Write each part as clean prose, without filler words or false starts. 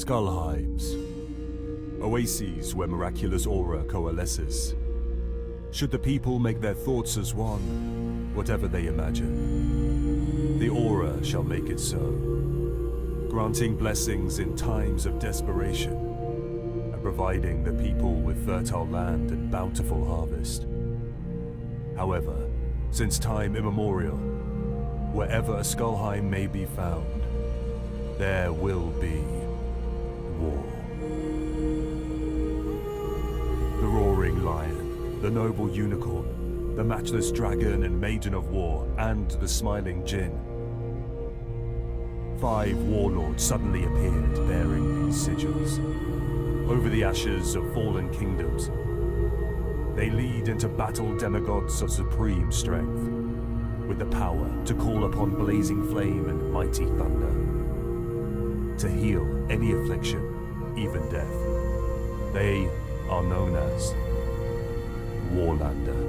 Skullheims, oases where miraculous aura coalesces. Should the people make their thoughts as one, whatever they imagine, the aura shall make it so, granting blessings in times of desperation, and providing the people with fertile land and bountiful harvest. However, since time immemorial, wherever a Skullheim may be found, there will be war. The roaring lion, the noble unicorn, the matchless dragon and maiden of war, and the smiling djinn. 5 warlords suddenly appeared bearing these sigils. Over the ashes of fallen kingdoms, they lead into battle demigods of supreme strength, with the power to call upon blazing flame and mighty thunder, to heal any affliction, even death. They are known as Warlander.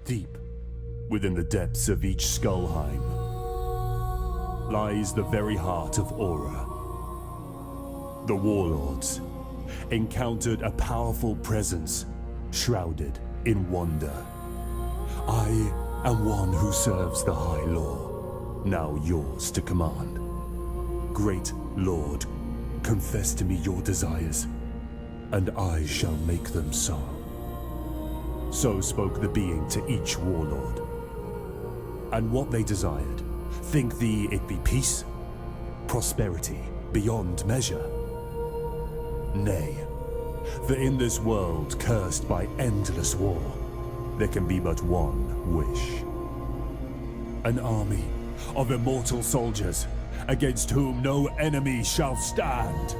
Deep within the depths of each Skullheim lies the very heart of Aura. The warlords encountered a powerful presence shrouded in wonder. I am one who serves the High Law, now yours to command. Great Lord, confess to me your desires, and I shall make them so. So spoke the being to each warlord. And what they desired, think thee it be peace, prosperity beyond measure? Nay, for in this world cursed by endless war, there can be but one wish. An army of immortal soldiers, against whom no enemy shall stand.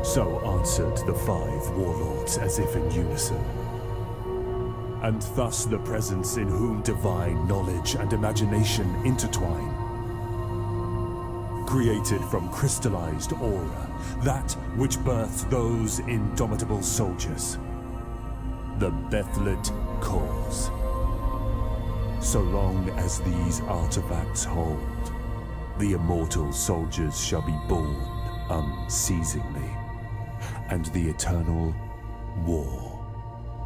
So answered the 5 warlords as if in unison. And thus the presence in whom divine knowledge and imagination intertwine, created from crystallized aura, that which birthed those indomitable soldiers, the Bethlet cause. So long as these artifacts hold, the immortal soldiers shall be born unceasingly, and the eternal war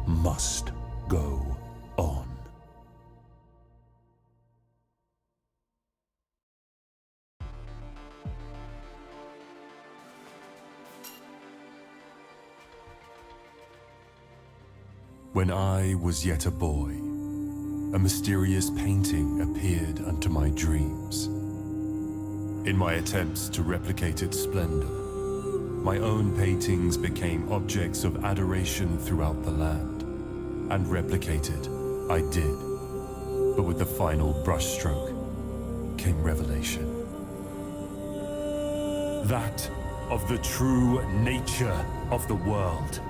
must go on. When I was yet a boy, a mysterious painting appeared unto my dreams. In my attempts to replicate its splendor, my own paintings became objects of adoration throughout the land. And replicated, I did, but with the final brushstroke came revelation. That of the true nature of the world,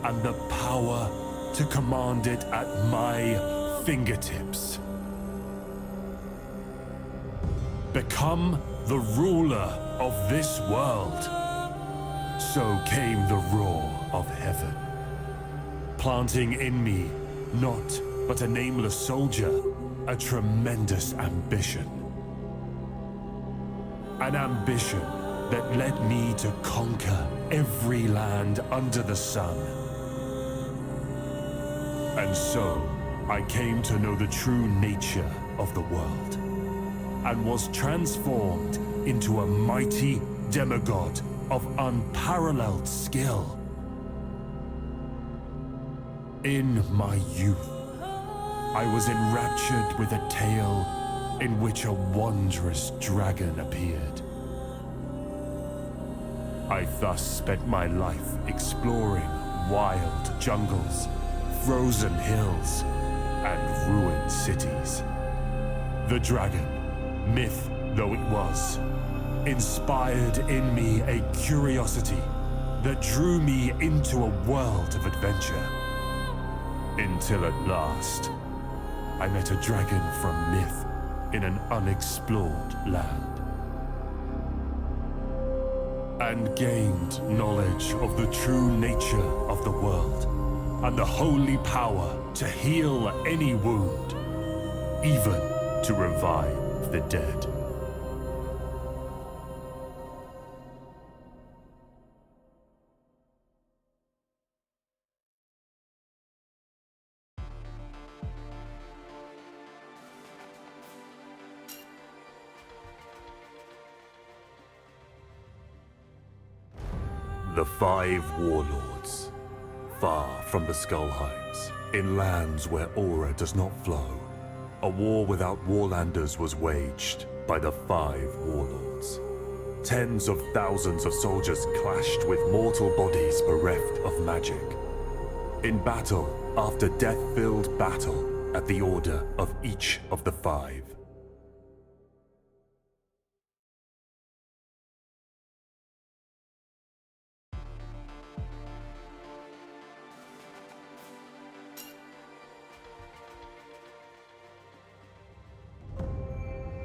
and the power to command it at my fingertips. Become the ruler of this world. So came the roar of heaven, planting in me not but a nameless soldier, a tremendous ambition. An ambition that led me to conquer every land under the sun. And so I came to know the true nature of the world, and was transformed into a mighty demigod of unparalleled skill. In my youth, I was enraptured with a tale in which a wondrous dragon appeared. I thus spent my life exploring wild jungles, frozen hills, and ruined cities. The dragon, myth though it was, inspired in me a curiosity that drew me into a world of adventure. Until at last, I met a dragon from myth in an unexplored land, and gained knowledge of the true nature of the world and the holy power to heal any wound, even to revive the dead. The five warlords, far from the Skullheims, in lands where aura does not flow, a war without Warlanders was waged by the five warlords. Tens of thousands of soldiers clashed with mortal bodies bereft of magic. In battle after death-filled battle at the order of each of the five.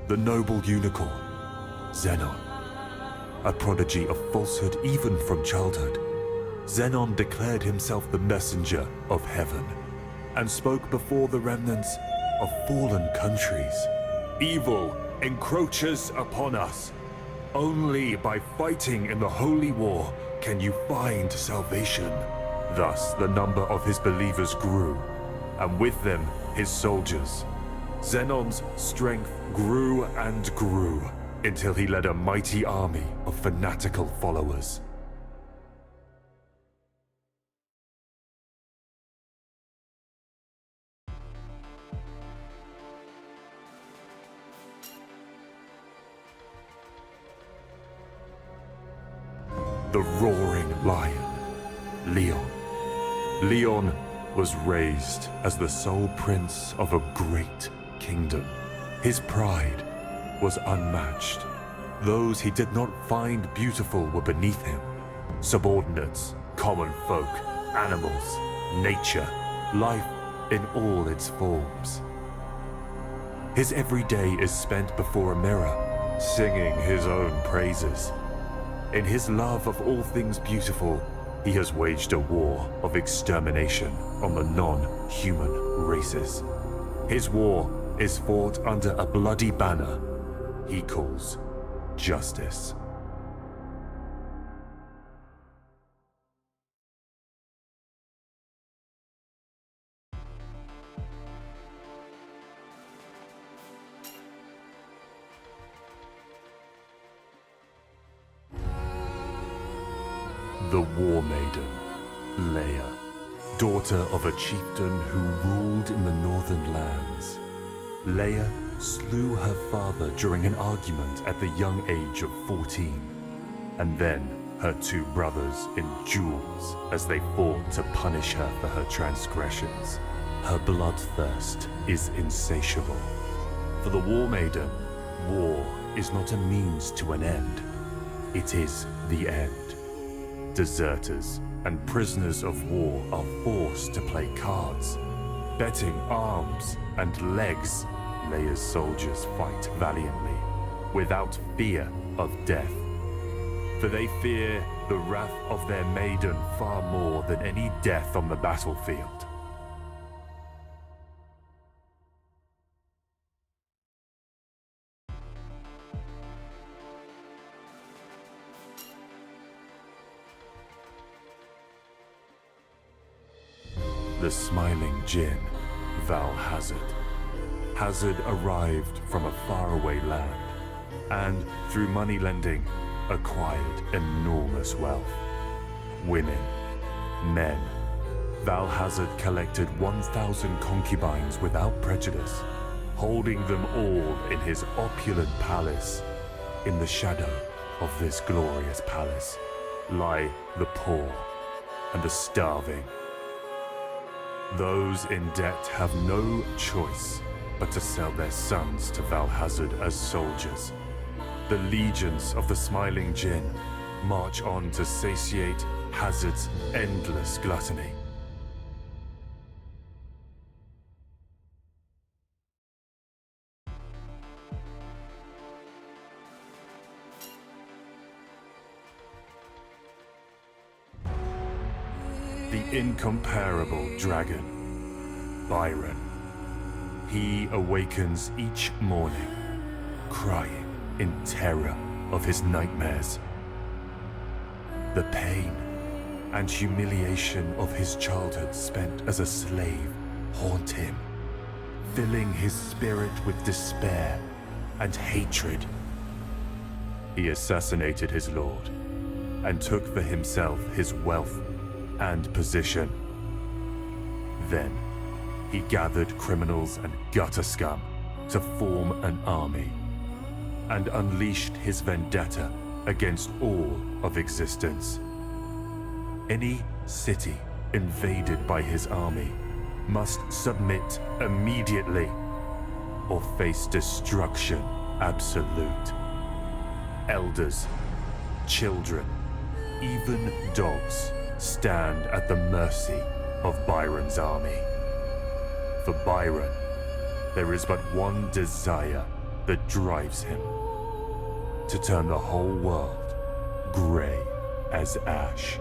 The noble unicorn, Xenon. A prodigy of falsehood even from childhood, Xenon declared himself the messenger of heaven and spoke before the remnants of fallen countries. Evil encroaches upon us. Only by fighting in the holy war can you find salvation. Thus, the number of his believers grew, and with them his soldiers. Xenon's strength grew and grew until he led a mighty army of fanatical followers. The roaring lion, Leon. Leon was raised as the sole prince of a great kingdom. His pride was unmatched. Those he did not find beautiful were beneath him. Subordinates, common folk, animals, nature, life in all its forms. His every day is spent before a mirror, singing his own praises. In his love of all things beautiful, he has waged a war of extermination on the non-human races. His war is fought under a bloody banner he calls justice. The War Maiden, Leia, daughter of a chieftain who ruled in the northern lands. Leia slew her father during an argument at the young age of 14, and then her two brothers in duels as they fought to punish her for her transgressions. Her bloodthirst is insatiable. For the War Maiden, war is not a means to an end. It is the end. Deserters and prisoners of war are forced to play cards, betting arms and legs. Leia's soldiers fight valiantly, without fear of death. For they fear the wrath of their maiden far more than any death on the battlefield. The smiling Jinn, Val Hazard. Hazard arrived from a faraway land, and through money lending, acquired enormous wealth. Women, men. Val Hazard collected 1,000 concubines without prejudice, holding them all in his opulent palace. In the shadow of this glorious palace lie the poor and the starving. Those in debt have no choice but to sell their sons to Val Hazard as soldiers. The legions of the Smiling Jinn march on to satiate Hazard's endless gluttony. the incomparable dragon, Byron. He awakens each morning, crying in terror of his nightmares. The pain and humiliation of his childhood spent as a slave haunt him, filling his spirit with despair and hatred. He assassinated his lord and took for himself his wealth and position. Then, he gathered criminals and gutter scum to form an army and unleashed his vendetta against all of existence. Any city invaded by his army must submit immediately or face destruction absolute. Elders, children, even dogs stand at the mercy of Byron's army. For Byron, there is but one desire that drives him: to turn the whole world gray as ash.